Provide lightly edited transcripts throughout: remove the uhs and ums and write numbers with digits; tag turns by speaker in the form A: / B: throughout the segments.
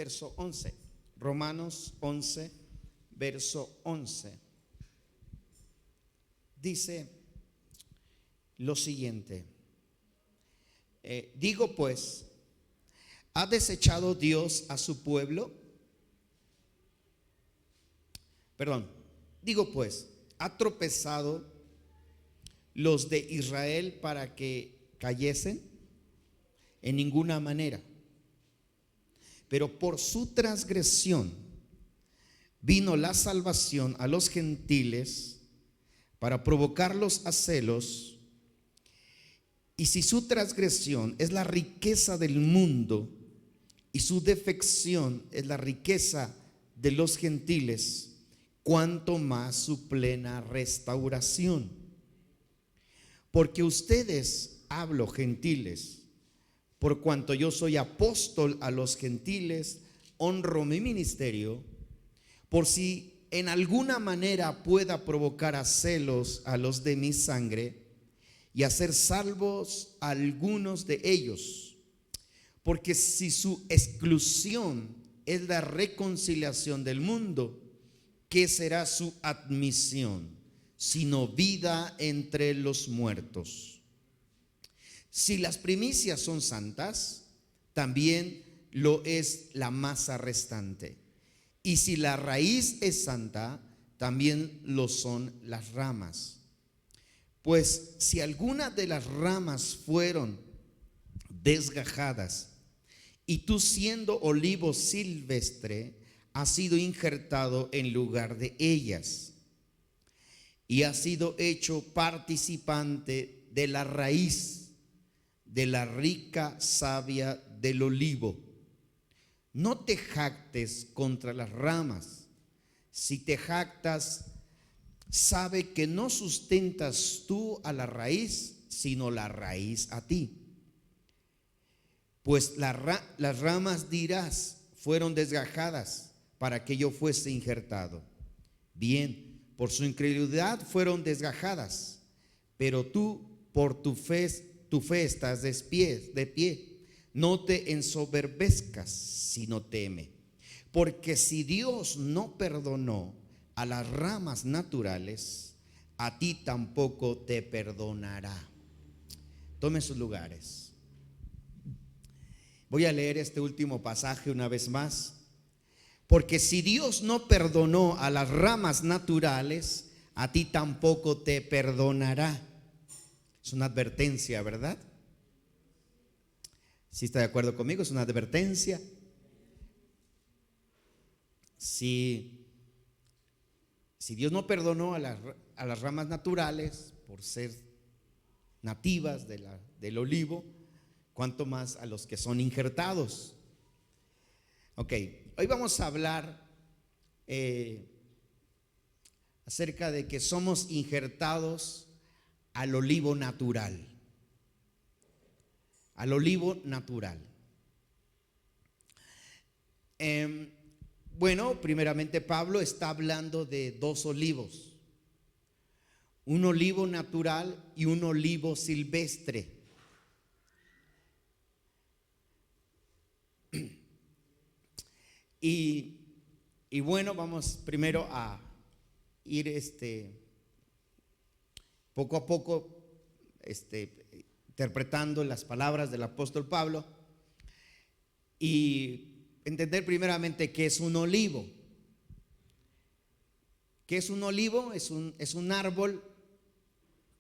A: verso 11. Romanos 11, verso 11. Dice lo siguiente. Digo pues, ¿ha desechado Dios a su pueblo? Digo pues, ¿ha tropezado los de Israel para que cayesen? En ninguna manera. Pero por su transgresión vino la salvación a los gentiles para provocarlos a celos. Y si su transgresión es la riqueza del mundo y su defección es la riqueza de los gentiles, cuánto más su plena restauración. Porque ustedes, hablo gentiles, por cuanto yo soy apóstol a los gentiles, honro mi ministerio, por si en alguna manera pueda provocar a celos a los de mi sangre y hacer salvos a algunos de ellos. Porque si su exclusión es la reconciliación del mundo, ¿qué será su admisión? Sino vida entre los muertos. Si las primicias son santas, también lo es la masa restante. Y si la raíz es santa, también lo son las ramas. Pues si alguna de las ramas fueron desgajadas, y tú siendo olivo silvestre, has sido injertado en lugar de ellas, y has sido hecho participante de la raíz de la rica savia del olivo. No te jactes contra las ramas. Si te jactas, sabe que no sustentas tú a la raíz, sino la raíz a ti. Pues las ramas, dirás, fueron desgajadas para que yo fuese injertado. Bien, por su incredulidad fueron desgajadas, pero tú por tu fe estás de pie. No te ensoberbezcas, sino teme. Porque si Dios no perdonó a las ramas naturales, a ti tampoco te perdonará. Tomen sus lugares. Voy a leer este último pasaje una vez más. Porque si Dios no perdonó a las ramas naturales, a ti tampoco te perdonará. Es una advertencia, ¿verdad? ¿Sí está de acuerdo conmigo? Es una advertencia. Si Dios no perdonó a las ramas naturales por ser nativas del olivo, ¿cuánto más a los que son injertados? Ok, hoy vamos a hablar acerca de que somos injertados al olivo natural. Al olivo natural. Bueno, primeramente Pablo está hablando de dos olivos. Un olivo natural y un olivo silvestre. Y bueno, vamos primero a ir poco a poco interpretando las palabras del apóstol Pablo y entender primeramente qué es un olivo. ¿Qué es un olivo? Es un árbol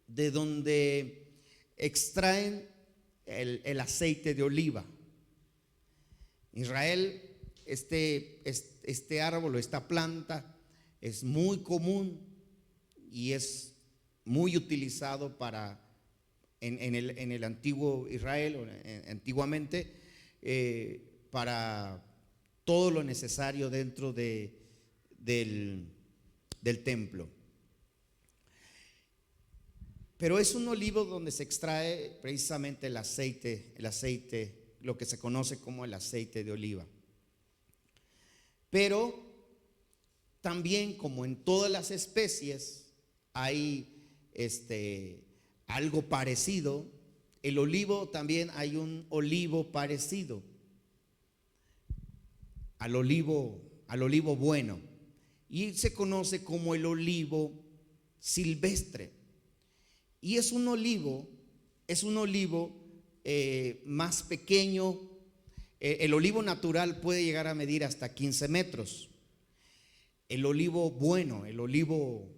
A: de donde extraen el aceite de oliva. Israel, este árbol o esta planta es muy común y es muy utilizado en el antiguo Israel, antiguamente, para todo lo necesario dentro del templo. Pero es un olivo donde se extrae precisamente el aceite, lo que se conoce como el aceite de oliva. Pero también, como en todas las especies, hay algo parecido. El olivo también hay un olivo parecido. al olivo bueno, y se conoce como el olivo silvestre. Y es un olivo más pequeño. El olivo natural puede llegar a medir hasta 15 metros. El olivo bueno, el olivo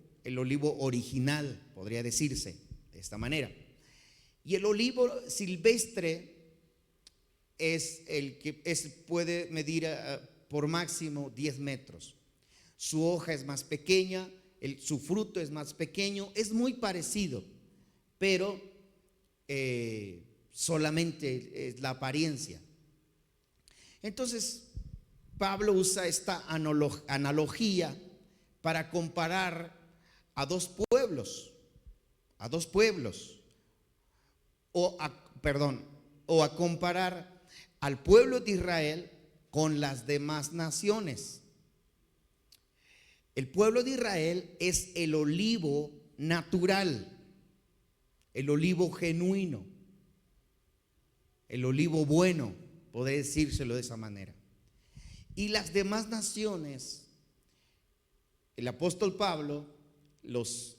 A: original, podría decirse de esta manera. Y el olivo silvestre es el que puede medir por máximo 10 metros. Su hoja es más pequeña, su fruto es más pequeño, es muy parecido, pero solamente es la apariencia. Entonces, Pablo usa esta analogía para comparar a dos pueblos, o a comparar al pueblo de Israel con las demás naciones. El pueblo de Israel es el olivo natural, el olivo genuino, el olivo bueno, podría decírselo de esa manera. Y las demás naciones, el apóstol Pablo los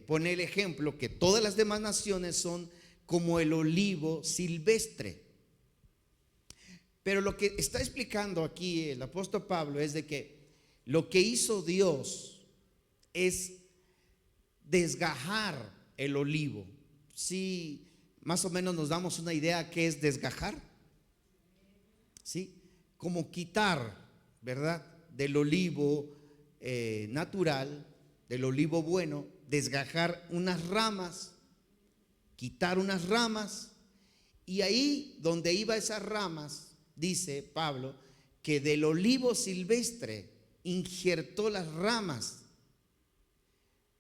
A: pone el ejemplo que todas las demás naciones son como el olivo silvestre. Pero lo que está explicando aquí el apóstol Pablo es de que lo que hizo Dios es desgajar el olivo. Sí, más o menos nos damos una idea qué es desgajar. ¿Sí? Como quitar, ¿verdad? Del olivo natural, del olivo bueno, desgajar unas ramas, quitar unas ramas, y ahí donde iba esas ramas, dice Pablo, que del olivo silvestre injertó las ramas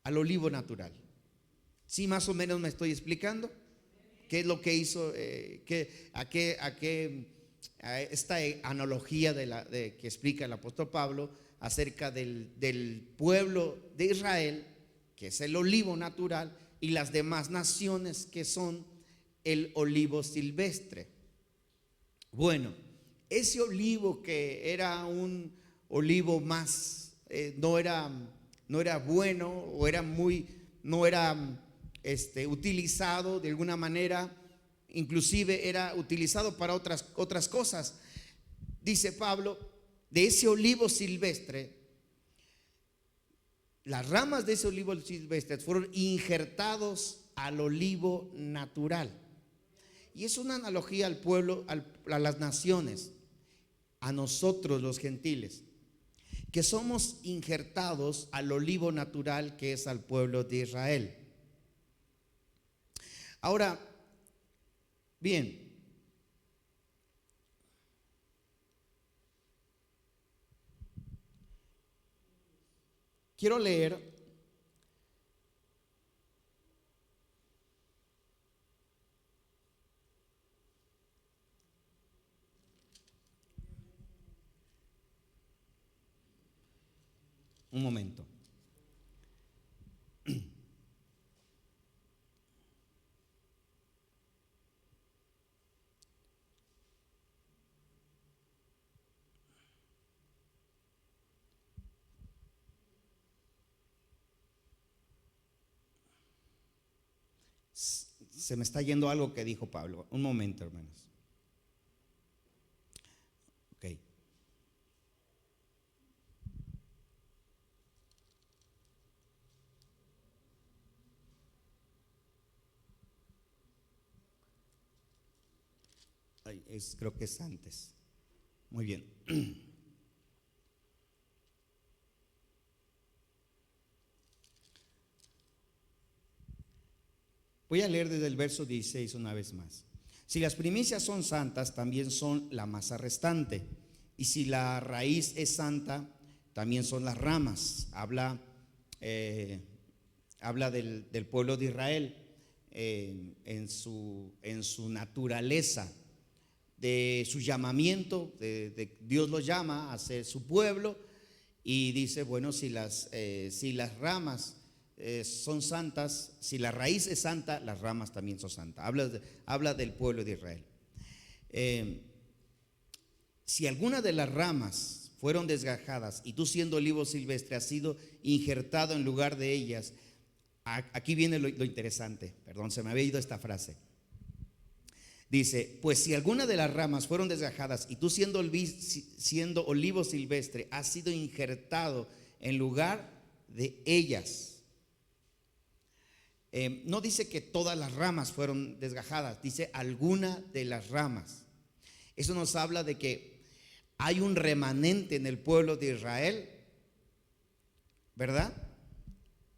A: al olivo natural. ¿Sí más o menos me estoy explicando? ¿Qué es lo que hizo? A esta analogía que explica el apóstol Pablo acerca del pueblo de Israel, que es el olivo natural, y las demás naciones que son el olivo silvestre. Bueno, ese olivo que era un olivo más, no era bueno, o no era utilizado de alguna manera, inclusive era utilizado para otras cosas. Dice Pablo, de ese olivo silvestre, las ramas de ese olivo silvestre fueron injertados al olivo natural. Y es una analogía al pueblo, a las naciones, a nosotros los gentiles, que somos injertados al olivo natural que es al pueblo de Israel. Ahora, bien, quiero leer un momento. Se me está yendo algo que dijo Pablo. Un momento, hermanos. Ok. Creo que es antes. Muy bien. Voy a leer desde el verso 16 una vez más. Si las primicias son santas, también son la masa restante. Y si la raíz es santa, también son las ramas. Habla del pueblo de Israel en su naturaleza, de su llamamiento. Dios los llama a ser su pueblo, y dice, bueno, si las ramas son santas, si la raíz es santa, las ramas también son santas. Habla del pueblo de Israel. Si alguna de las ramas fueron desgajadas y tú siendo olivo silvestre has sido injertado en lugar de ellas. Aquí viene lo interesante, perdón, se me había ido esta frase. Dice, pues si alguna de las ramas fueron desgajadas y tú siendo olivo silvestre has sido injertado en lugar de ellas. No dice que todas las ramas fueron desgajadas, dice alguna de las ramas. Eso nos habla de que hay un remanente en el pueblo de Israel, ¿verdad?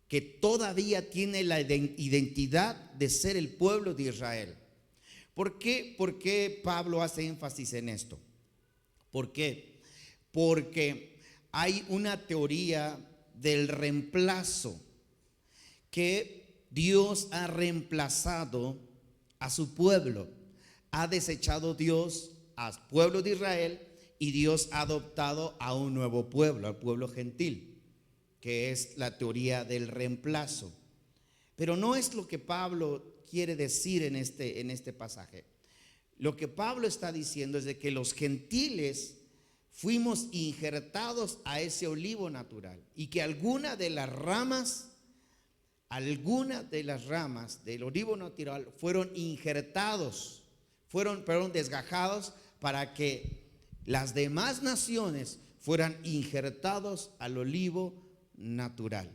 A: Que todavía tiene la identidad de ser el pueblo de Israel. ¿Por qué Pablo hace énfasis en esto? ¿Por qué? Porque hay una teoría del reemplazo, que Dios ha reemplazado a su pueblo. Ha desechado Dios al pueblo de Israel y Dios ha adoptado a un nuevo pueblo, al pueblo gentil, que es la teoría del reemplazo. Pero no es lo que Pablo quiere decir en este pasaje. Lo que Pablo está diciendo es de que los gentiles fuimos injertados a ese olivo natural y que alguna de las ramas del olivo natural fueron injertados, fueron desgajados para que las demás naciones fueran injertados al olivo natural.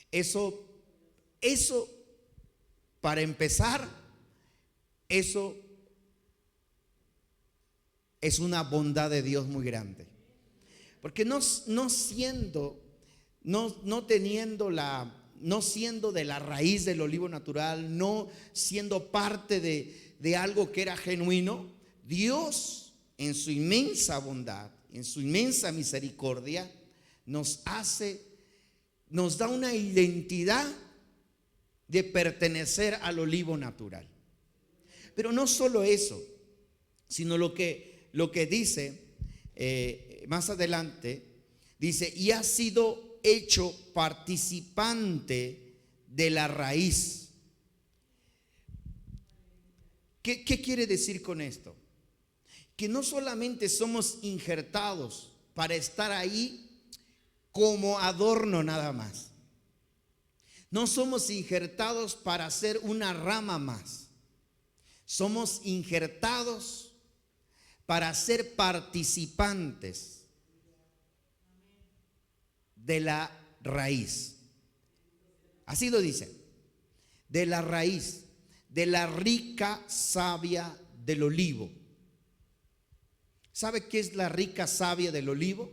A: Eso para empezar, eso es una bondad de Dios muy grande. Porque no siendo de la raíz del olivo natural, no siendo parte de algo que era genuino, Dios en su inmensa bondad, en su inmensa misericordia, nos da una identidad de pertenecer al olivo natural. Pero no solo eso, sino lo que dice más adelante, dice, y ha sido hecho participante de la raíz. ¿Qué quiere decir con esto? Que no solamente somos injertados para estar ahí como adorno nada más. No somos injertados para ser una rama más. Somos injertados para ser participantes de la raíz. Así lo dice. De la raíz, de la rica savia del olivo. ¿Sabe qué es la rica savia del olivo?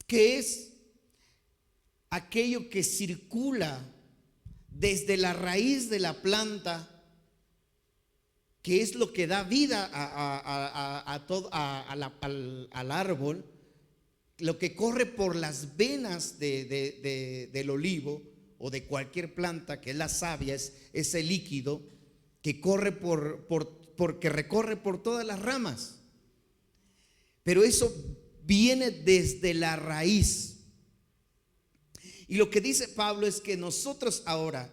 A: Que es aquello que circula desde la raíz de la planta, que es lo que da vida al árbol, lo que corre por las venas del olivo o de cualquier planta, que es la savia, es ese líquido que corre porque recorre por todas las ramas. Pero eso viene desde la raíz. Y lo que dice Pablo es que nosotros ahora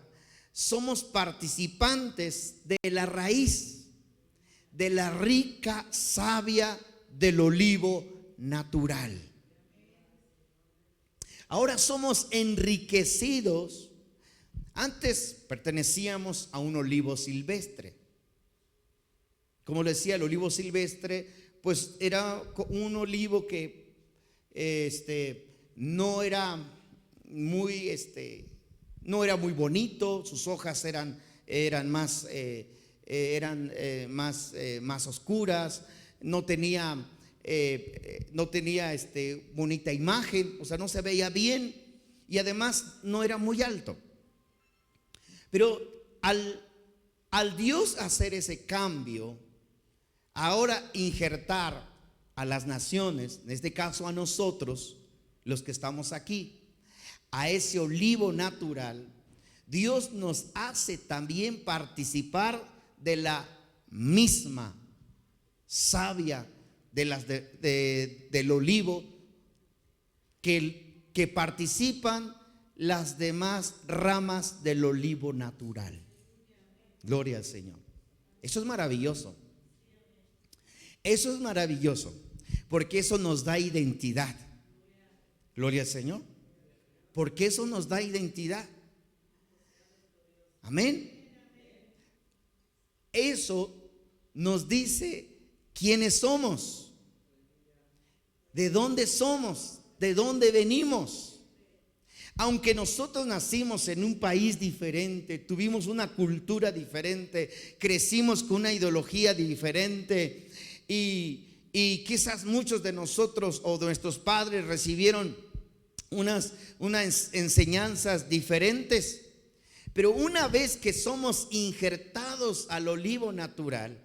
A: somos participantes de la raíz, de la rica savia del olivo natural. Ahora somos enriquecidos. Antes pertenecíamos a un olivo silvestre. Como le decía, el olivo silvestre pues era un olivo que no era muy bonito. Sus hojas eran más oscuras. No tenía bonita imagen, o sea, no se veía bien, y además no era muy alto. Pero al Dios hacer ese cambio, ahora injertar a las naciones, en este caso a nosotros, los que estamos aquí, a ese olivo natural, Dios nos hace también participar de la misma savia del olivo que participan las demás ramas del olivo natural. Gloria al Señor. Eso es maravilloso. Eso es maravilloso, porque eso nos da identidad. Gloria al Señor. Porque eso nos da identidad. Amén. Eso nos dice quiénes somos, de dónde somos, de dónde venimos. Aunque nosotros nacimos en un país diferente, tuvimos una cultura diferente, crecimos con una ideología diferente y quizás muchos de nosotros o de nuestros padres recibieron unas enseñanzas diferentes. Pero una vez que somos injertados al olivo natural,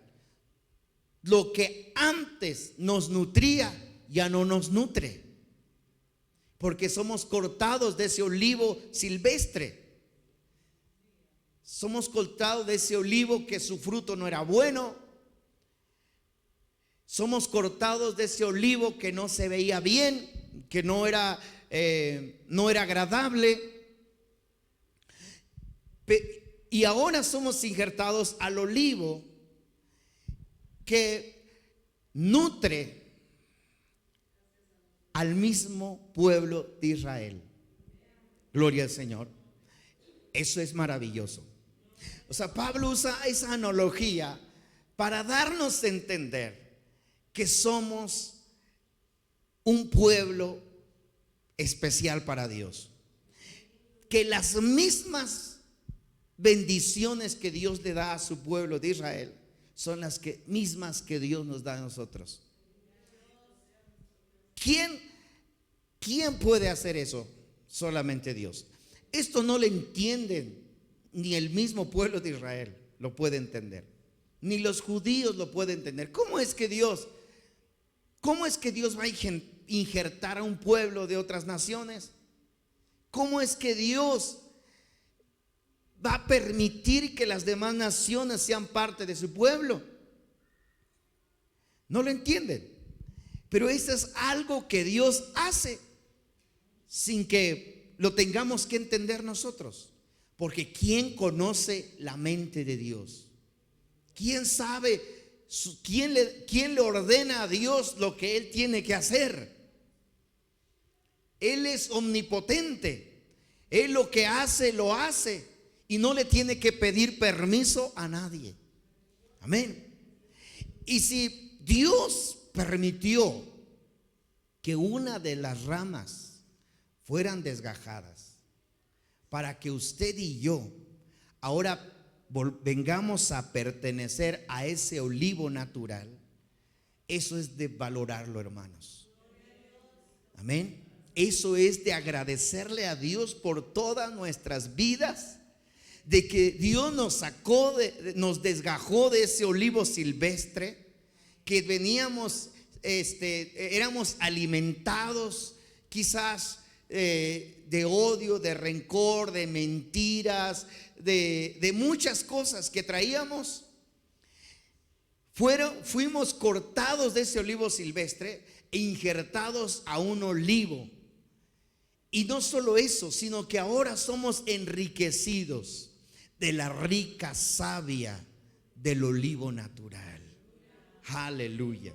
A: lo que antes nos nutría ya no nos nutre, porque somos cortados de ese olivo silvestre. Somos cortados de ese olivo que su fruto no era bueno. Somos cortados de ese olivo que no se veía bien, que no era agradable. Y ahora somos injertados al olivo que nutre al mismo pueblo de Israel. Gloria al Señor. Eso es maravilloso. O sea, Pablo usa esa analogía para darnos a entender que somos un pueblo especial para Dios. Que las mismas bendiciones que Dios le da a su pueblo de Israel son las mismas que Dios nos da a nosotros. ¿Quién puede hacer eso? Solamente Dios. Esto no lo entienden, ni el mismo pueblo de Israel lo puede entender, ni los judíos lo pueden entender. ¿Cómo es que Dios va a injertar a un pueblo de otras naciones? ¿Cómo es que Dios va a permitir que las demás naciones sean parte de su pueblo? No lo entienden. Pero eso es algo que Dios hace sin que lo tengamos que entender nosotros. Porque ¿quién conoce la mente de Dios? ¿Quién sabe? ¿Quién le ordena a Dios lo que Él tiene que hacer? Él es omnipotente. Él lo que hace, lo hace. Y no le tiene que pedir permiso a nadie. Amén. Y si Dios permitió que una de las ramas fueran desgajadas para que usted y yo ahora vengamos a pertenecer a ese olivo natural, eso es de valorarlo, hermanos. Amén. Eso es de agradecerle a Dios por todas nuestras vidas, de que Dios nos sacó, nos desgajó de ese olivo silvestre, que veníamos, éramos alimentados quizás de odio, de rencor, de mentiras, de muchas cosas que traíamos. Fuimos cortados de ese olivo silvestre e injertados a un olivo. Y no solo eso, sino que ahora somos enriquecidos de la rica savia del olivo natural. Aleluya.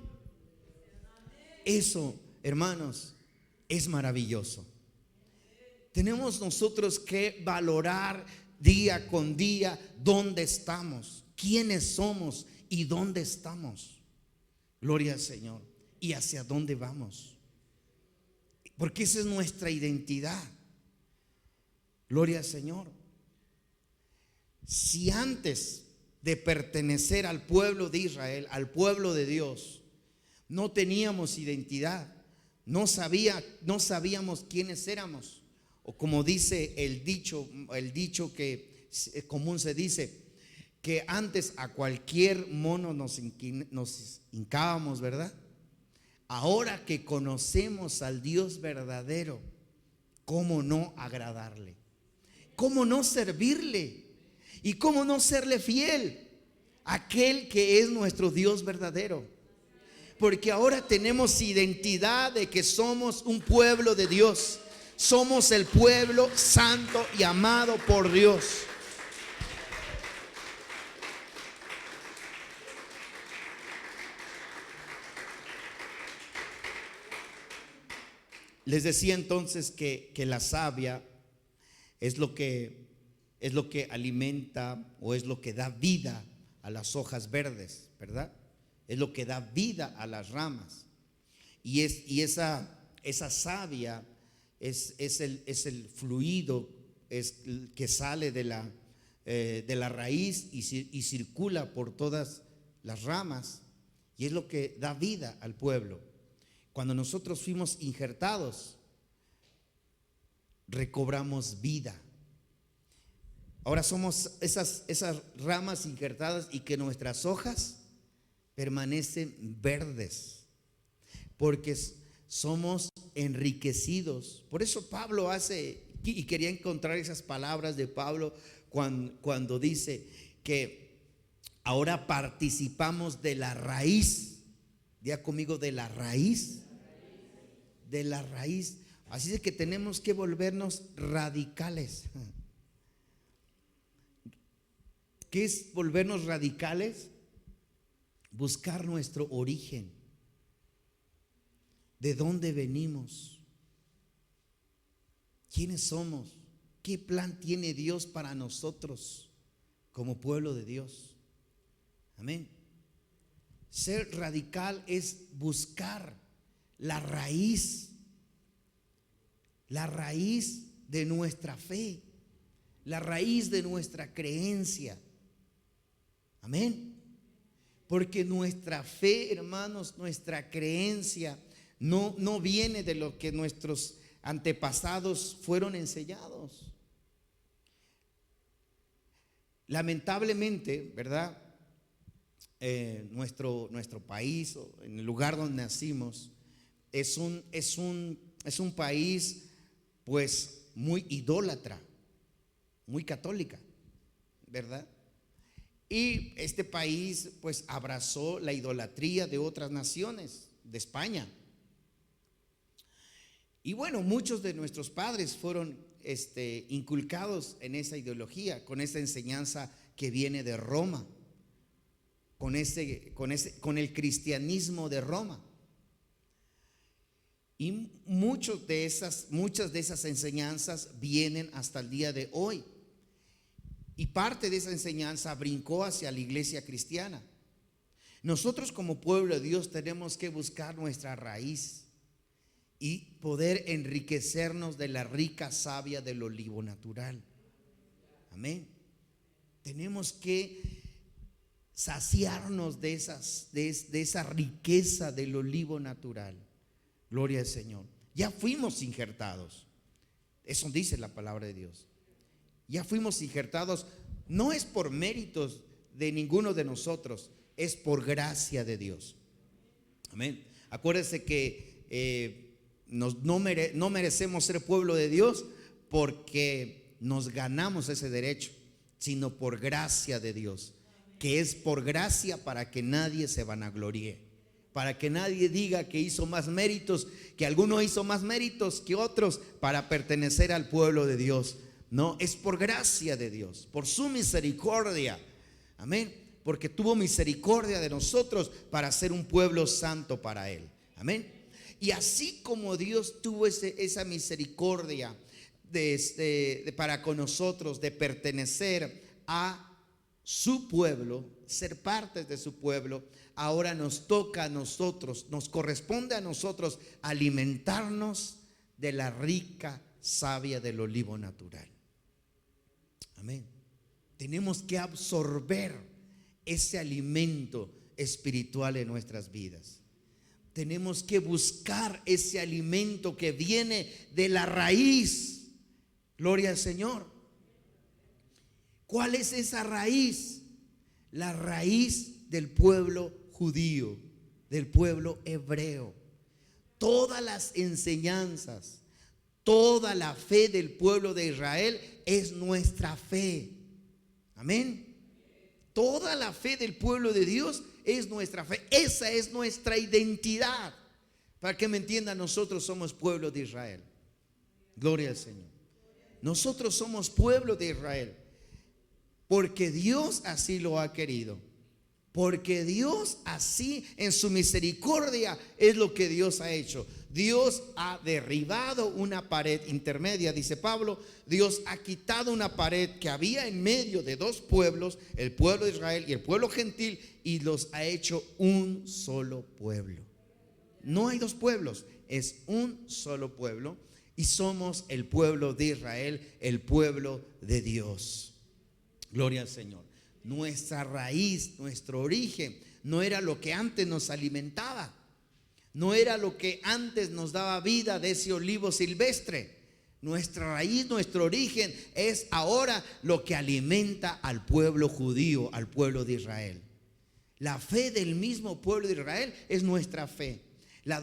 A: Eso, hermanos, es maravilloso. Tenemos nosotros que valorar día con día dónde estamos, quiénes somos y dónde estamos. Gloria al Señor. Y hacia dónde vamos. Porque esa es nuestra identidad. Gloria al Señor. Si antes de pertenecer al pueblo de Israel, al pueblo de Dios, no teníamos identidad, no sabíamos quiénes éramos, o como dice el dicho que común se dice, que antes a cualquier mono nos hincábamos, ¿verdad? Ahora que conocemos al Dios verdadero, ¿cómo no agradarle? ¿Cómo no servirle? ¿Y cómo no serle fiel a aquel que es nuestro Dios verdadero? Porque ahora tenemos identidad de que somos un pueblo de Dios. Somos el pueblo santo y amado por Dios. Les decía entonces que la savia es lo que alimenta o es lo que da vida a las hojas verdes, ¿verdad? Es lo que da vida a las ramas. Y esa savia es el fluido que sale de la raíz y circula por todas las ramas, y es lo que da vida al pueblo. Cuando nosotros fuimos injertados, recobramos vida. Ahora somos esas ramas injertadas y que nuestras hojas permanecen verdes, porque somos enriquecidos. Por eso Pablo hace, y quería encontrar esas palabras de Pablo cuando dice que ahora participamos de la raíz. Diga conmigo, de la raíz. De la raíz. Así es que tenemos que volvernos radicales. ¿Qué es volvernos radicales? Buscar nuestro origen. ¿De dónde venimos? ¿Quiénes somos? ¿Qué plan tiene Dios para nosotros como pueblo de Dios? Amén. Ser radical es buscar la raíz de nuestra fe, la raíz de nuestra creencia. Amén. Porque nuestra fe, hermanos, nuestra creencia no viene de lo que nuestros antepasados fueron enseñados. Lamentablemente, ¿verdad? Nuestro país, en el lugar donde nacimos, es un país pues muy idólatra, muy católica, ¿verdad? Y este país pues abrazó la idolatría de otras naciones, de España. Y bueno, muchos de nuestros padres fueron inculcados en esa ideología, con esa enseñanza que viene de Roma, con el cristianismo de Roma. Y muchas de esas enseñanzas vienen hasta el día de hoy. Y parte de esa enseñanza brincó hacia la iglesia cristiana. Nosotros como pueblo de Dios tenemos que buscar nuestra raíz y poder enriquecernos de la rica savia del olivo natural. Amén. Tenemos que saciarnos de esa riqueza del olivo natural. Gloria al Señor. Ya fuimos injertados. Eso dice la palabra de Dios. Ya fuimos injertados. No es por méritos de ninguno de nosotros, es por gracia de Dios. Amén. Acuérdense que no merecemos ser pueblo de Dios porque nos ganamos ese derecho, sino por gracia de Dios, que es por gracia para que nadie se vanaglorie, para que nadie diga que hizo más méritos, que alguno hizo más méritos que otros para pertenecer al pueblo de Dios. No, es por gracia de Dios, por su misericordia. Amén. Porque tuvo misericordia de nosotros para ser un pueblo santo para Él. Amén. Y así como Dios tuvo esa misericordia para con nosotros, de pertenecer a su pueblo, ser parte de su pueblo, ahora nos toca a nosotros, nos corresponde a nosotros alimentarnos de la rica savia del olivo natural. Amén. Tenemos que absorber ese alimento espiritual en nuestras vidas. Tenemos que buscar ese alimento que viene de la raíz. Gloria al Señor. ¿Cuál es esa raíz? La raíz del pueblo judío, del pueblo hebreo. Todas las enseñanzas, toda la fe del pueblo de Israel es nuestra fe. Amén. Toda la fe del pueblo de Dios es nuestra fe. Esa es nuestra identidad. Para que me entiendan, nosotros somos pueblo de Israel. Gloria al Señor. Nosotros somos pueblo de Israel porque Dios así lo ha querido. Porque Dios así en su misericordia es lo que Dios ha hecho. Dios ha derribado una pared intermedia, dice Pablo. Dios ha quitado una pared que había en medio de dos pueblos, el pueblo de Israel y el pueblo gentil, y los ha hecho un solo pueblo. No hay dos pueblos, es un solo pueblo, y somos el pueblo de Israel, el pueblo de Dios. Gloria al Señor. Nuestra raíz, nuestro origen, no era lo que antes nos alimentaba, no era lo que antes nos daba vida de ese olivo silvestre. Nuestra raíz, nuestro origen es ahora lo que alimenta al pueblo judío, al pueblo de Israel. La fe del mismo pueblo de Israel es nuestra fe. La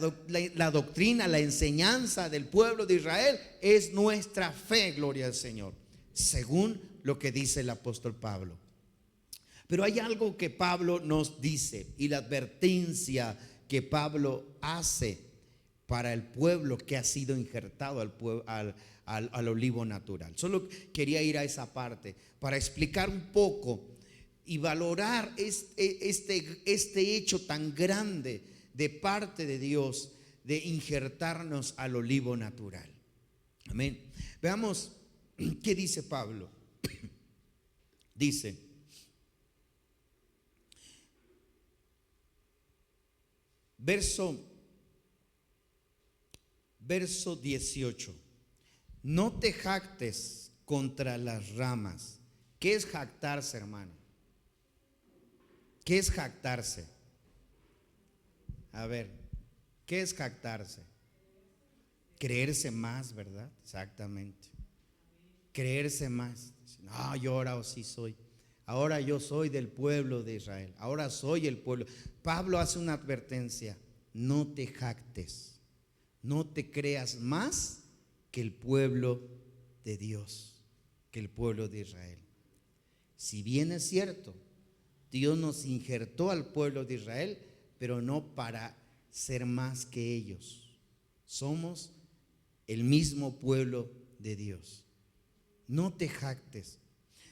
A: doctrina, la enseñanza del pueblo de Israel es nuestra fe, gloria al Señor, según lo que dice el apóstol Pablo. Pero hay algo que Pablo nos dice, y la advertencia que Pablo hace para el pueblo que ha sido injertado al olivo natural. Solo quería ir a esa parte para explicar un poco y valorar este hecho tan grande de parte de Dios de injertarnos al olivo natural. Amén. Veamos qué dice Pablo. Dice: Verso 18. No te jactes contra las ramas. ¿Qué es jactarse, hermano? ¿Qué es jactarse? A ver, ¿qué es jactarse? Creerse más, ¿verdad? Exactamente. Creerse más. No, yo ahora sí soy. Ahora yo soy del pueblo de Israel. Ahora soy el pueblo. Pablo hace una advertencia: no te jactes, no te creas más que el pueblo de Dios, que el pueblo de Israel. Si bien es cierto, Dios nos injertó al pueblo de Israel, pero no para ser más que ellos. Somos el mismo pueblo de Dios. No te jactes.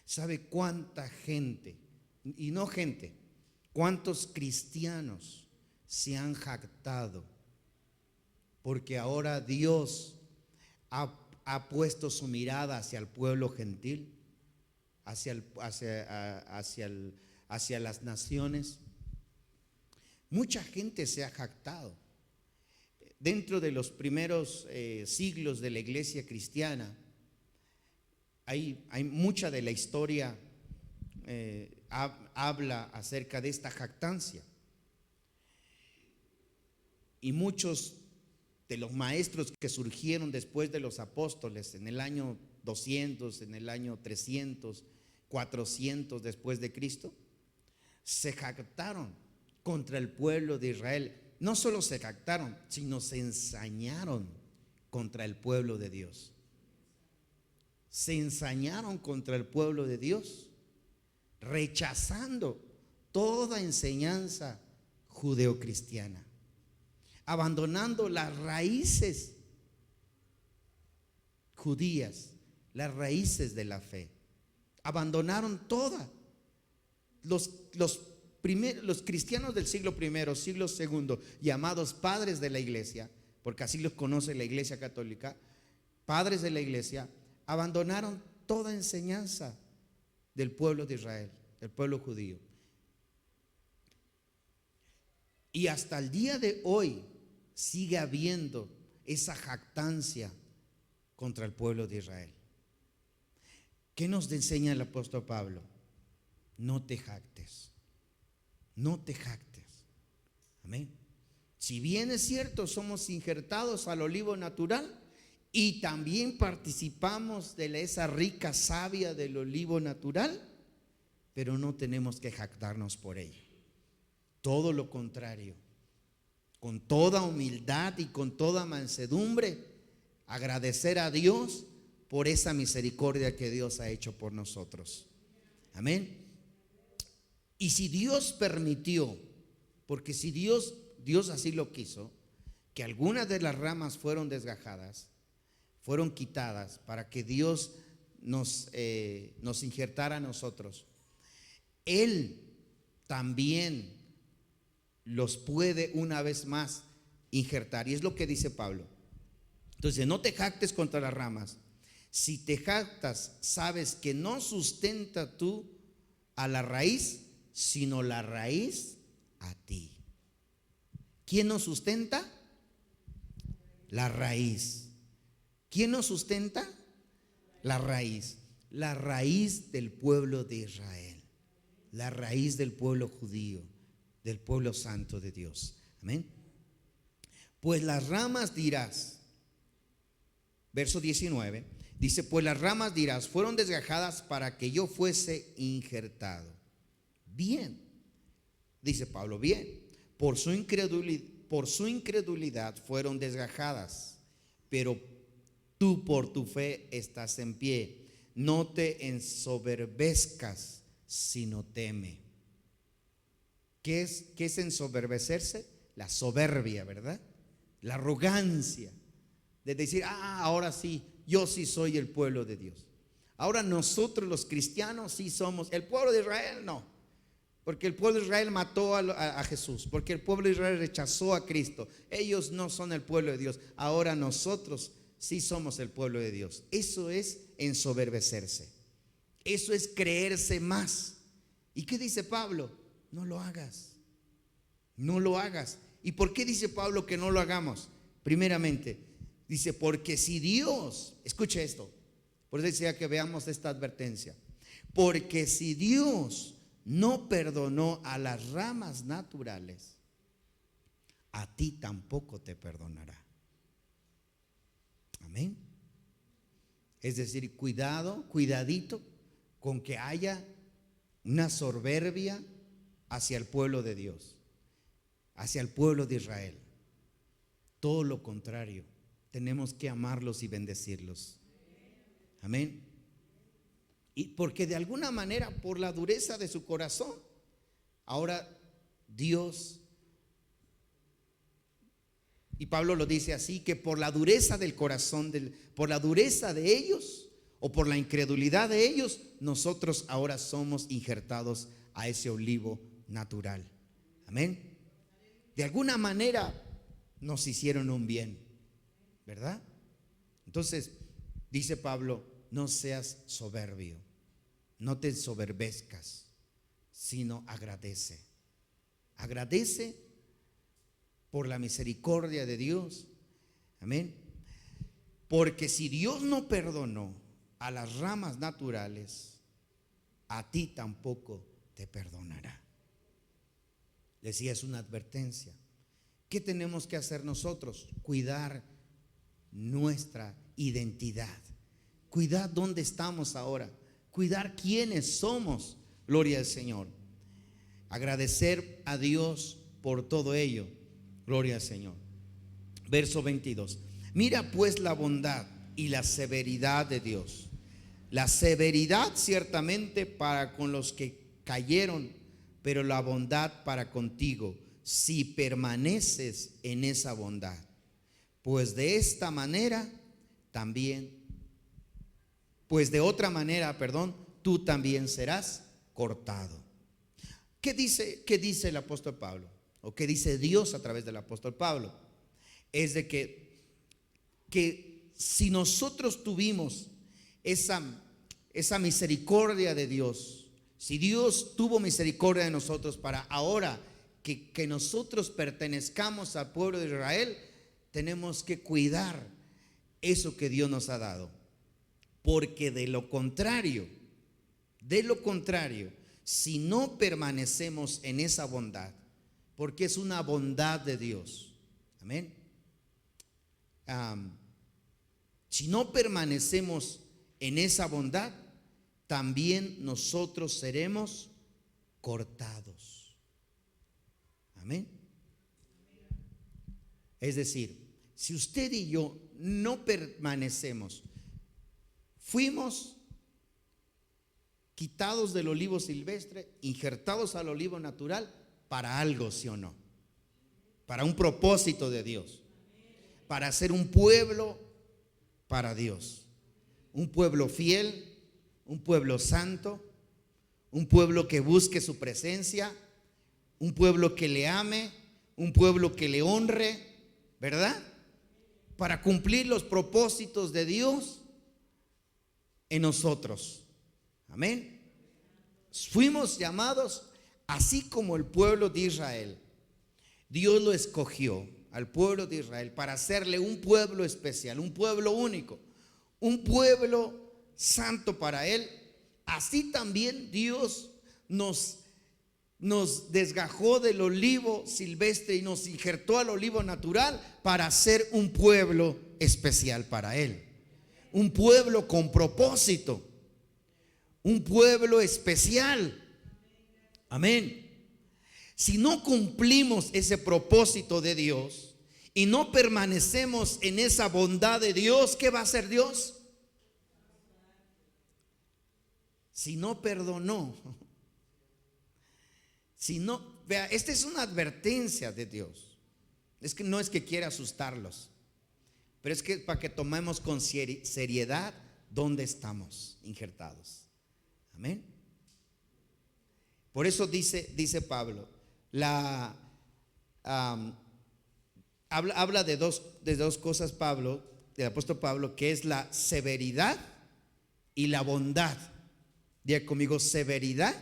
A: ¿Sabe cuánta gente, y no gente, cuántos cristianos se han jactado? Porque ahora Dios ha puesto su mirada hacia el pueblo gentil, hacia las naciones. Mucha gente se ha jactado. Dentro de los primeros siglos de la iglesia cristiana, hay mucha de la historia habla acerca de esta jactancia. Y muchos de los maestros que surgieron después de los apóstoles en el año 200, en el año 300, 400 después de Cristo, se jactaron contra el pueblo de Israel. No solo se jactaron, sino se ensañaron contra el pueblo de Dios. Se ensañaron contra el pueblo de Dios, rechazando toda enseñanza judeocristiana, abandonando las raíces judías, las raíces de la fe. Abandonaron todas. Los cristianos del siglo I, siglo II, llamados padres de la iglesia, porque así los conoce la iglesia católica, padres de la iglesia, abandonaron toda enseñanza del pueblo de Israel, del pueblo judío. Y hasta el día de hoy sigue habiendo esa jactancia contra el pueblo de Israel. ¿Qué nos enseña el apóstol Pablo? No te jactes, no te jactes. Amén. Si bien es cierto, somos injertados al olivo natural y también participamos de esa rica savia del olivo natural, pero no tenemos que jactarnos por ello. Todo lo contrario, con toda humildad y con toda mansedumbre, agradecer a Dios por esa misericordia que Dios ha hecho por nosotros. Amén. Y si Dios permitió, porque si Dios así lo quiso, que algunas de las ramas fueron desgajadas, fueron quitadas para que Dios nos injertara a nosotros, Él también los puede una vez más injertar. Y es lo que dice Pablo. Entonces, no te jactes contra las ramas. Si te jactas, sabes que no sustenta tú a la raíz, sino la raíz a ti. ¿Quién nos sustenta? La raíz. ¿Quién nos sustenta? La raíz. La raíz del pueblo de Israel. La raíz del pueblo judío, del pueblo santo de Dios. Amén. Pues las ramas dirás, verso 19, dice, pues las ramas dirás, fueron desgajadas para que yo fuese injertado. Bien, dice Pablo, bien, por su incredulidad fueron desgajadas, pero tú por tu fe estás en pie. No te ensoberbezcas, sino teme. ¿Qué es ensoberbecerse? La soberbia, ¿verdad? La arrogancia de decir, ahora sí, yo sí soy el pueblo de Dios. Ahora nosotros los cristianos sí somos. El pueblo de Israel no, porque el pueblo de Israel mató a Jesús, porque el pueblo de Israel rechazó a Cristo. Ellos no son el pueblo de Dios. Ahora nosotros sí somos el pueblo de Dios. Eso es ensoberbecerse. Eso es creerse más. ¿Y qué dice Pablo? No lo hagas. No lo hagas. ¿Y por qué dice Pablo que no lo hagamos? Primeramente, dice, porque si Dios, escuche esto, por eso decía que veamos esta advertencia, porque si Dios no perdonó a las ramas naturales, a ti tampoco te perdonará. Amén. Es decir, cuidadito con que haya una soberbia hacia el pueblo de Dios, hacia el pueblo de Israel. Todo lo contrario, tenemos que amarlos y bendecirlos. Amén. Y porque de alguna manera, por la dureza de su corazón, ahora Dios, y Pablo lo dice así, que por la dureza del corazón, por la dureza de ellos, o por la incredulidad de ellos, nosotros ahora somos injertados a ese olivo natural. Amén. De alguna manera nos hicieron un bien, ¿verdad? Entonces, dice Pablo, no seas soberbio, no te ensoberbezcas, sino agradece. Agradece por la misericordia de Dios. Amén. Porque si Dios no perdonó a las ramas naturales, a ti tampoco te perdonará. Decía, es una advertencia. ¿Qué tenemos que hacer nosotros? Cuidar nuestra identidad. Cuidar dónde estamos ahora. Cuidar quiénes somos. Gloria al Señor. Agradecer a Dios por todo ello. Gloria al Señor. Verso 22. Mira pues la bondad y la severidad de Dios. La severidad ciertamente para con los que cayeron, pero la bondad para contigo, si permaneces en esa bondad. Pues de esta manera también, pues de otra manera, tú también serás cortado. ¿Qué dice el apóstol Pablo? ¿O qué dice Dios a través del apóstol Pablo? Es de que si nosotros tuvimos esa misericordia de Dios, si Dios tuvo misericordia de nosotros para ahora que nosotros pertenezcamos al pueblo de Israel, tenemos que cuidar eso que Dios nos ha dado. Porque de lo contrario, si no permanecemos en esa bondad, porque es una bondad de Dios, amén. Si no permanecemos en esa bondad, también nosotros seremos cortados. Amén. Es decir, si usted y yo no permanecemos, fuimos quitados del olivo silvestre, injertados al olivo natural, para algo, ¿sí o no? Para un propósito de Dios, para ser un pueblo para Dios, un pueblo fiel, un pueblo santo, un pueblo que busque su presencia, un pueblo que le ame, un pueblo que le honre, ¿verdad? Para cumplir los propósitos de Dios en nosotros. Amén. Fuimos llamados así como el pueblo de Israel. Dios lo escogió al pueblo de Israel para hacerle un pueblo especial, un pueblo único, un pueblo santo para Él. Así también Dios nos desgajó del olivo silvestre y nos injertó al olivo natural para ser un pueblo especial para Él. Un pueblo con propósito, un pueblo especial. Amén. Si no cumplimos ese propósito de Dios y no permanecemos en esa bondad de Dios, ¿qué va a hacer Dios? Si no perdonó, si no, vea, esta es una advertencia de Dios. Es que no es que quiera asustarlos, pero es que para que tomemos con seriedad dónde estamos injertados. Amén. Por eso dice Pablo, habla de dos cosas Pablo, del apóstol Pablo, que es la severidad y la bondad. Diga conmigo, severidad.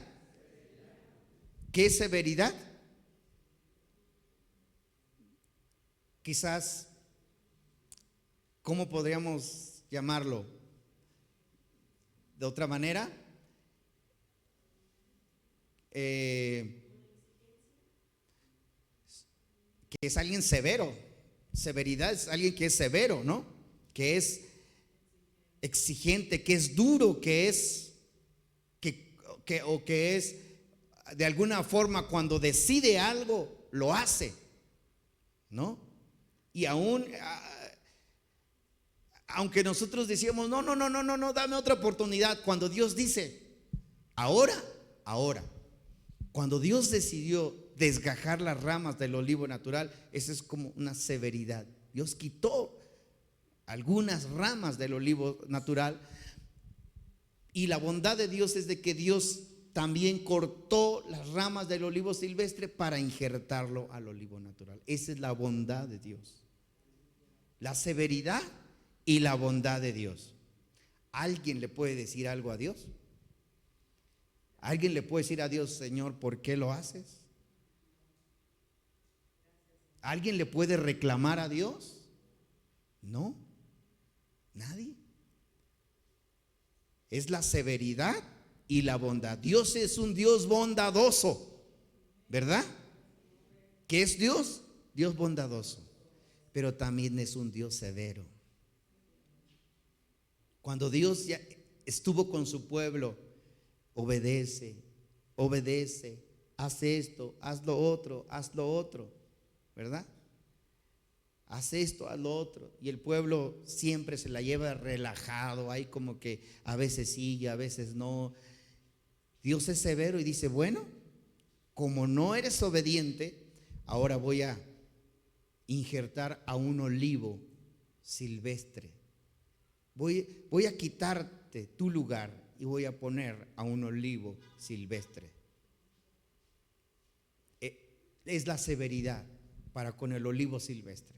A: ¿Qué es severidad? Quizás, ¿cómo podríamos llamarlo? De otra manera, que es alguien severo. Severidad es alguien que es severo, ¿no? Que es exigente, que es duro, que es de alguna forma cuando decide algo lo hace, ¿no? Y aunque nosotros decíamos no, dame otra oportunidad, cuando Dios dice ahora, cuando Dios decidió desgajar las ramas del olivo natural, eso es como una severidad. Dios quitó algunas ramas del olivo natural. Y la bondad de Dios es de que Dios también cortó las ramas del olivo silvestre para injertarlo al olivo natural. Esa es la bondad de Dios. La severidad y la bondad de Dios. ¿Alguien le puede decir algo a Dios? ¿Alguien le puede decir a Dios, Señor, por qué lo haces? ¿Alguien le puede reclamar a Dios? No, nadie. Es la severidad y la bondad. Dios es un Dios bondadoso, ¿verdad? ¿Qué es Dios? Dios bondadoso, pero también es un Dios severo. Cuando Dios ya estuvo con su pueblo, obedece, haz esto, haz lo otro, ¿verdad? Haz esto, haz lo otro. Y el pueblo siempre se la lleva relajado. Hay como que a veces sí y a veces no. Dios es severo y dice, bueno, como no eres obediente, ahora voy a injertar a un olivo silvestre. Voy a quitarte tu lugar y voy a poner a un olivo silvestre. Es la severidad para con el olivo silvestre.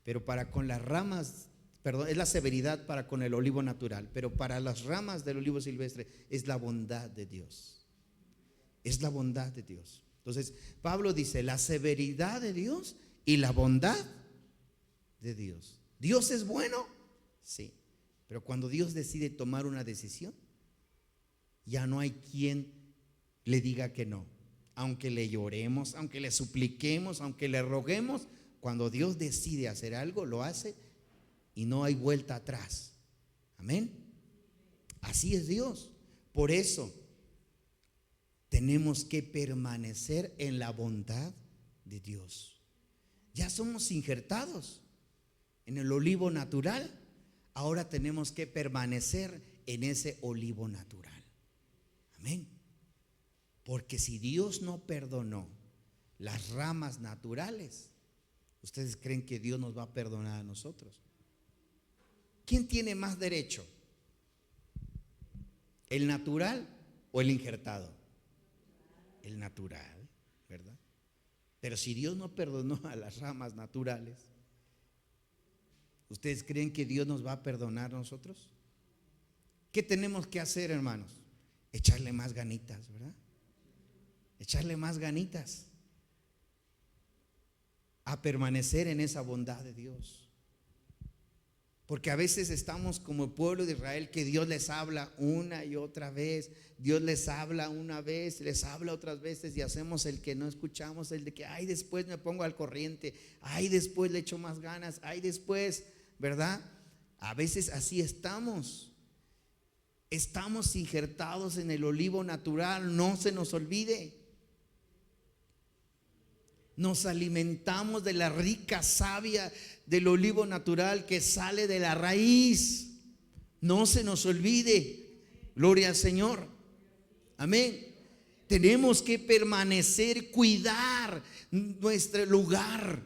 A: Pero para con las ramas, es la severidad para con el olivo natural, pero para las ramas del olivo silvestre es la bondad de Dios. Es la bondad de Dios. Entonces, Pablo dice, la severidad de Dios y la bondad de Dios. ¿Dios es bueno? Sí. Pero cuando Dios decide tomar una decisión, ya no hay quien le diga que no. Aunque le lloremos, aunque le supliquemos, aunque le roguemos, cuando Dios decide hacer algo, lo hace y no hay vuelta atrás. Amén. Así es Dios. Por eso tenemos que permanecer en la bondad de Dios. Ya somos injertados en el olivo natural. Ahora tenemos que permanecer en ese olivo natural. Amén. Porque si Dios no perdonó las ramas naturales, ¿ustedes creen que Dios nos va a perdonar a nosotros? ¿Quién tiene más derecho? ¿El natural o el injertado? El natural, ¿verdad? Pero si Dios no perdonó a las ramas naturales, ¿ustedes creen que Dios nos va a perdonar a nosotros? ¿Qué tenemos que hacer, hermanos? Echarle más ganitas, ¿verdad? Echarle más ganitas a permanecer en esa bondad de Dios. Porque a veces estamos como el pueblo de Israel, que Dios les habla una y otra vez. Dios les habla una vez, les habla otras veces, y hacemos el que no escuchamos, el de que ay, después me pongo al corriente, ay, después le echo más ganas, ay, después, ¿verdad? A veces así estamos. Estamos injertados en el olivo natural, no se nos olvide. Nos alimentamos de la rica savia del olivo natural que sale de la raíz. No se nos olvide. Gloria al Señor. Amén. Tenemos que permanecer, cuidar nuestro lugar,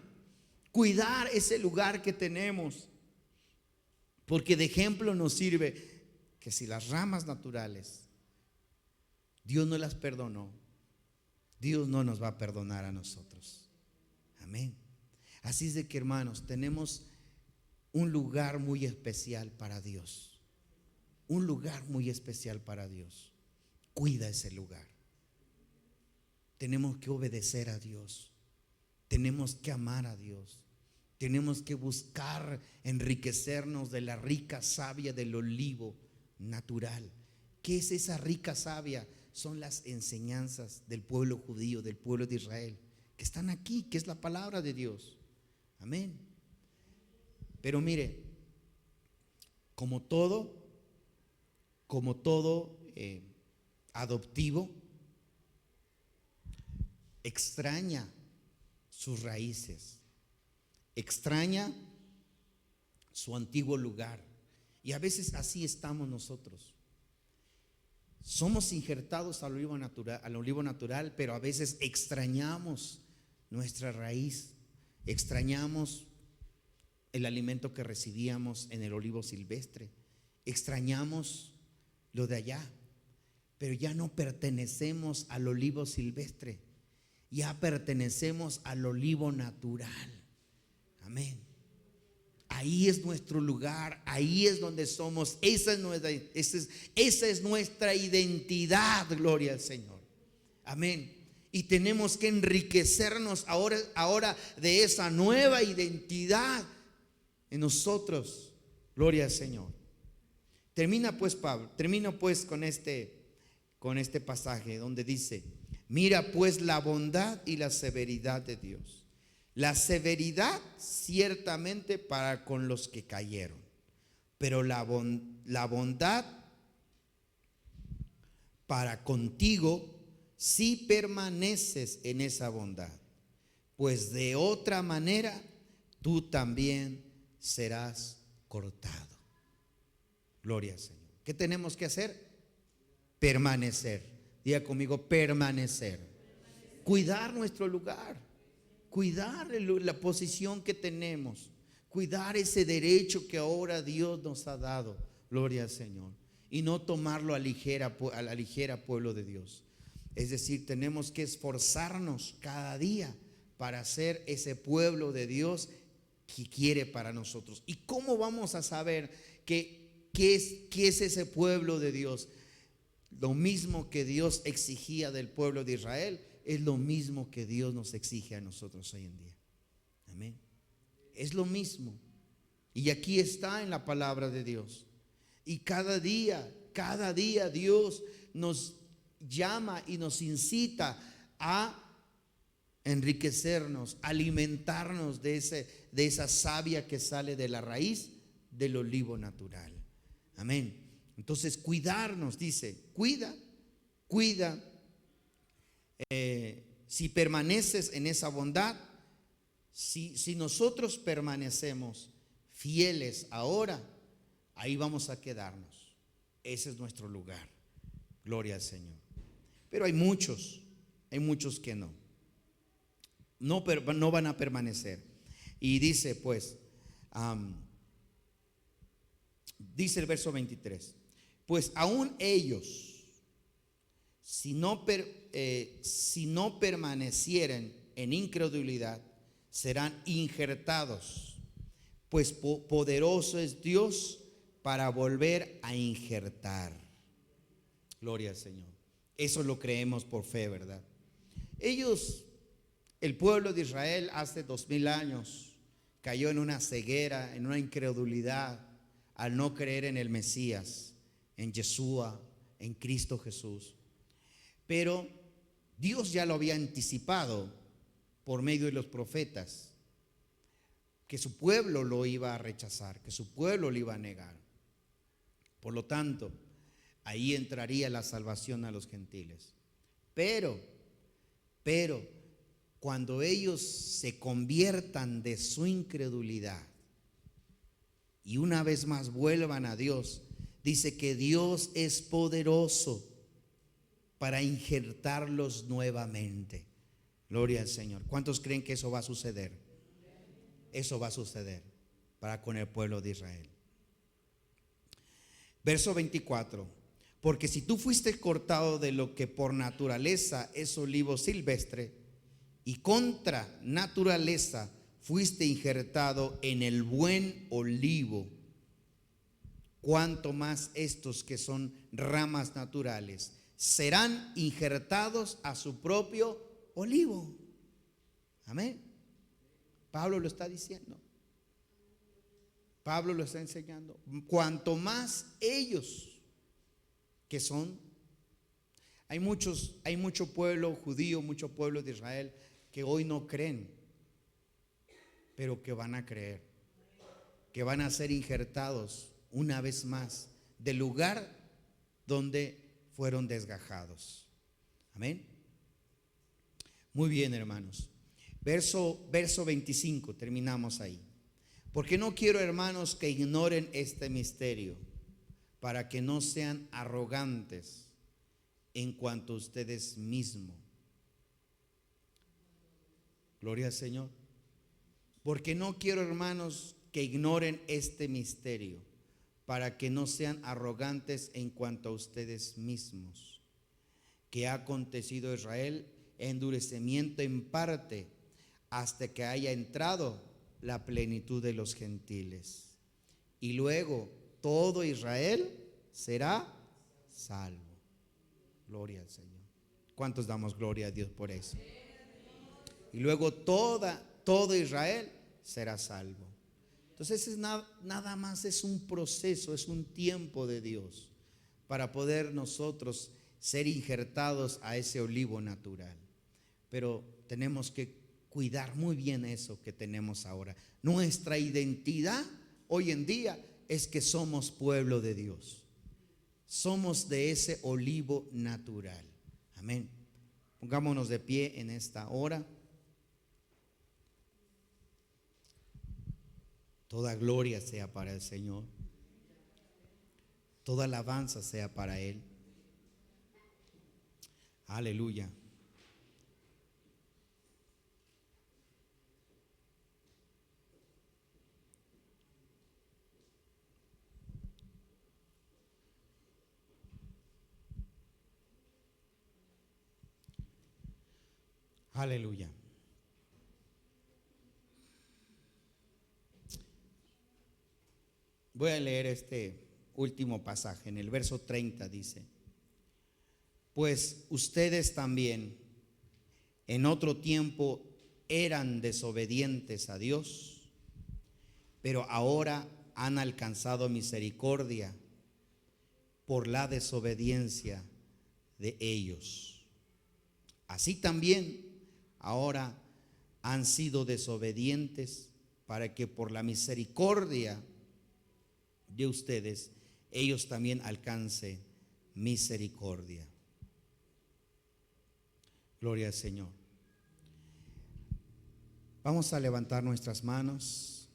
A: cuidar ese lugar que tenemos. Porque de ejemplo nos sirve que si las ramas naturales Dios no las perdonó, Dios no nos va a perdonar a nosotros. Amén. Así es de que, hermanos, tenemos un lugar muy especial para Dios. Un lugar muy especial para Dios. Cuida ese lugar. Tenemos que obedecer a Dios. Tenemos que amar a Dios. Tenemos que buscar enriquecernos de la rica savia del olivo natural. ¿Qué es esa rica savia? Son las enseñanzas del pueblo judío, del pueblo de Israel, que están aquí, que es la palabra de Dios. Amén. Pero mire, como todo adoptivo, extraña sus raíces, extraña su antiguo lugar. Y a veces así estamos nosotros. Somos injertados al olivo natural, pero a veces extrañamos nuestra raíz, extrañamos el alimento que recibíamos en el olivo silvestre, extrañamos lo de allá, pero ya no pertenecemos al olivo silvestre, ya pertenecemos al olivo natural. Amén. Ahí es nuestro lugar, ahí es donde somos. Esa es nuestra identidad, gloria al Señor. Amén. Y tenemos que enriquecernos ahora de esa nueva identidad en nosotros, gloria al Señor. Termino pues con este pasaje donde dice: mira pues la bondad y la severidad de Dios. La severidad ciertamente para con los que cayeron, pero la bondad para contigo si permaneces en esa bondad, pues de otra manera tú también serás cortado. Gloria al Señor. ¿Qué tenemos que hacer? Permanecer. Diga conmigo, permanecer. Cuidar nuestro lugar. Cuidar la posición que tenemos, cuidar ese derecho que ahora Dios nos ha dado, gloria al Señor, y no tomarlo a la ligera, pueblo de Dios. Es decir, tenemos que esforzarnos cada día para ser ese pueblo de Dios que quiere para nosotros. ¿Y cómo vamos a saber qué es ese pueblo de Dios? Lo mismo que Dios exigía del pueblo de Israel es lo mismo que Dios nos exige a nosotros hoy en día. Amén. Es lo mismo. Y aquí está en la palabra de Dios. Y cada día Dios nos llama y nos incita a enriquecernos, alimentarnos de esa savia que sale de la raíz del olivo natural. Amén. Entonces, cuidarnos, dice, cuida. Si permaneces en esa bondad, si nosotros permanecemos fieles ahora, ahí vamos a quedarnos. Ese es nuestro lugar. Gloria al Señor. Pero hay muchos que no van a permanecer. Y dice pues, dice el verso 23, pues aún ellos, si no permanecieren en incredulidad serán injertados, pues poderoso es Dios para volver a injertar. Gloria al Señor. Eso lo creemos por fe, ¿verdad? El pueblo de Israel hace 2000 años cayó en una ceguera, en una incredulidad al no creer en el Mesías, en Yeshua, en Cristo Jesús. Pero Dios ya lo había anticipado por medio de los profetas, que su pueblo lo iba a rechazar, que su pueblo lo iba a negar. Por lo tanto, ahí entraría la salvación a los gentiles. Pero, cuando ellos se conviertan de su incredulidad y una vez más vuelvan a Dios, dice que Dios es poderoso para injertarlos nuevamente. Gloria al Señor. ¿Cuántos creen que eso va a suceder? Eso va a suceder para con el pueblo de Israel. Verso 24. Porque si tú fuiste cortado de lo que por naturaleza es olivo silvestre, y contra naturaleza fuiste injertado en el buen olivo, cuanto más estos que son ramas naturales serán injertados a su propio olivo. Amén. Pablo lo está diciendo. Pablo lo está enseñando. Cuanto más ellos que son, hay mucho pueblo judío, mucho pueblo de Israel que hoy no creen, pero que van a creer, que van a ser injertados una vez más del lugar donde fueron desgajados. Amén. Muy bien, hermanos. Verso 25, terminamos ahí. Porque no quiero, hermanos, que ignoren este misterio, para que no sean arrogantes en cuanto a ustedes mismos. Gloria al Señor. Porque no quiero, hermanos, que ignoren este misterio, para que no sean arrogantes en cuanto a ustedes mismos, que ha acontecido a Israel endurecimiento en parte, hasta que haya entrado la plenitud de los gentiles, y luego todo Israel será salvo. Gloria al Señor. ¿Cuántos damos gloria a Dios por eso? Y luego todo Israel será salvo. Entonces nada más es un proceso, es un tiempo de Dios para poder nosotros ser injertados a ese olivo natural. Pero tenemos que cuidar muy bien eso que tenemos ahora. Nuestra identidad hoy en día es que somos pueblo de Dios. Somos de ese olivo natural. Amén. Pongámonos de pie en esta hora. Toda gloria sea para el Señor. Toda alabanza sea para Él. Aleluya. Aleluya. Voy a leer este último pasaje. En el verso 30 dice: pues ustedes también en otro tiempo eran desobedientes a Dios, pero ahora han alcanzado misericordia por la desobediencia de ellos. Así también ahora han sido desobedientes para que por la misericordia de ustedes ellos también alcancen misericordia. Gloria al Señor. Vamos a levantar nuestras manos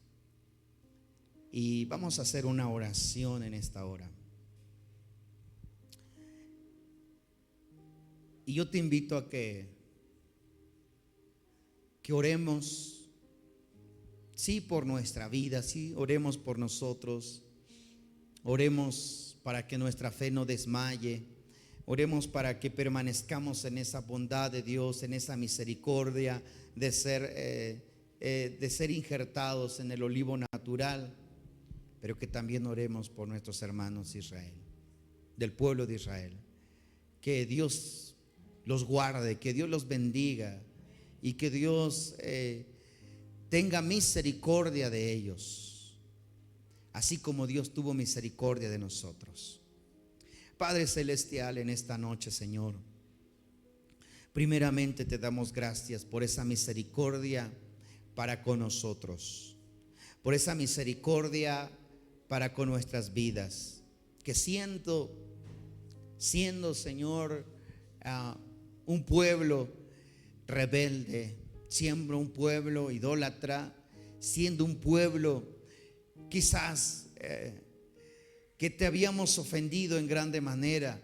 A: y vamos a hacer una oración en esta hora. Y yo te invito a que oremos, sí, por nuestra vida, sí, oremos por nosotros, oremos para que nuestra fe no desmaye, Oremos para que permanezcamos en esa bondad de Dios, en esa misericordia de ser injertados en el olivo natural, pero que también oremos por nuestros hermanos de Israel, del pueblo de Israel. Que Dios los guarde, que Dios los bendiga y que Dios tenga misericordia de ellos, así como Dios tuvo misericordia de nosotros. Padre celestial, en esta noche, Señor, primeramente te damos gracias por esa misericordia para con nosotros, por esa misericordia para con nuestras vidas, que siendo Señor un pueblo rebelde, siendo un pueblo idólatra, siendo un pueblo quizás que te habíamos ofendido en grande manera,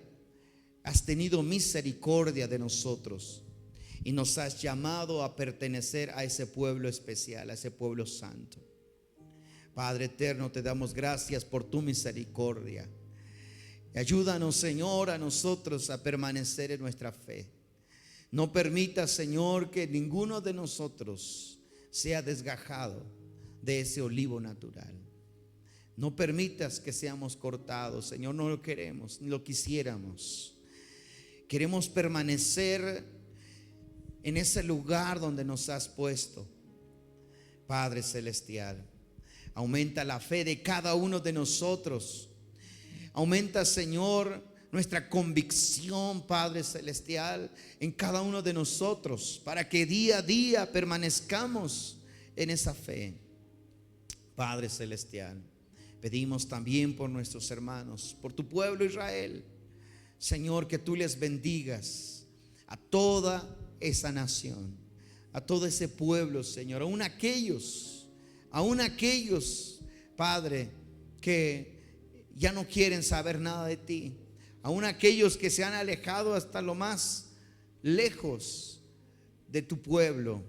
A: has tenido misericordia de nosotros y nos has llamado a pertenecer a ese pueblo especial, a ese pueblo santo. Padre eterno, te damos gracias por tu misericordia. Ayúdanos, Señor, a nosotros a permanecer en nuestra fe. No permita, Señor, que ninguno de nosotros sea desgajado de ese olivo natural. No permitas que seamos cortados, Señor, no lo queremos, ni lo quisiéramos. Queremos permanecer en ese lugar donde nos has puesto. Padre celestial, aumenta la fe de cada uno de nosotros. Aumenta, Señor, nuestra convicción, Padre celestial, en cada uno de nosotros, para que día a día permanezcamos en esa fe. Padre celestial, pedimos también por nuestros hermanos, por tu pueblo Israel, Señor, que tú les bendigas a toda esa nación, a todo ese pueblo, Señor, aún aquellos, Padre, que ya no quieren saber nada de ti, aún aquellos que se han alejado hasta lo más lejos de tu pueblo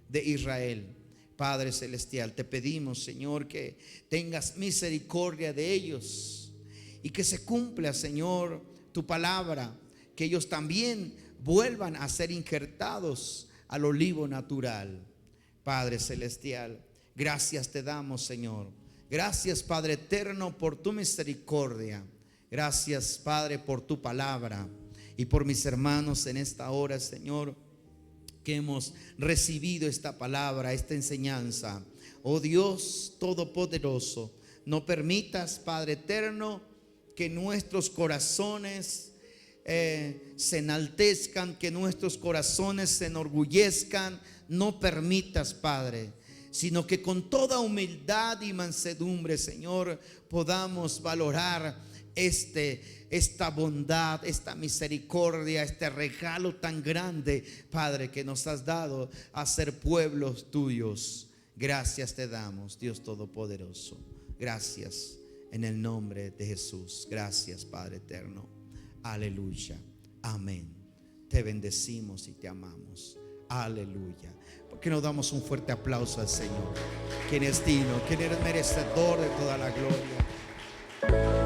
A: de Israel. Padre celestial, te pedimos, Señor, que tengas misericordia de ellos y que se cumpla, Señor, tu palabra, que ellos también vuelvan a ser injertados al olivo natural. Padre celestial, gracias te damos, Señor. Gracias, Padre eterno, por tu misericordia. Gracias, Padre, por tu palabra y por mis hermanos en esta hora, Señor, que hemos recibido esta palabra, esta enseñanza. Oh Dios todopoderoso, no permitas, Padre eterno, que nuestros corazones se enaltezcan, que nuestros corazones se enorgullezcan. No permitas, Padre, sino que con toda humildad y mansedumbre, Señor, podamos valorar esta bondad, esta misericordia, este regalo tan grande, Padre, que nos has dado a ser pueblos tuyos. Gracias te damos, Dios todopoderoso. Gracias en el nombre de Jesús. Gracias, Padre eterno. Aleluya. Amén. Te bendecimos y te amamos. Aleluya. ¿Por qué no damos un fuerte aplauso al Señor, quien es digno, quien es merecedor de toda la gloria?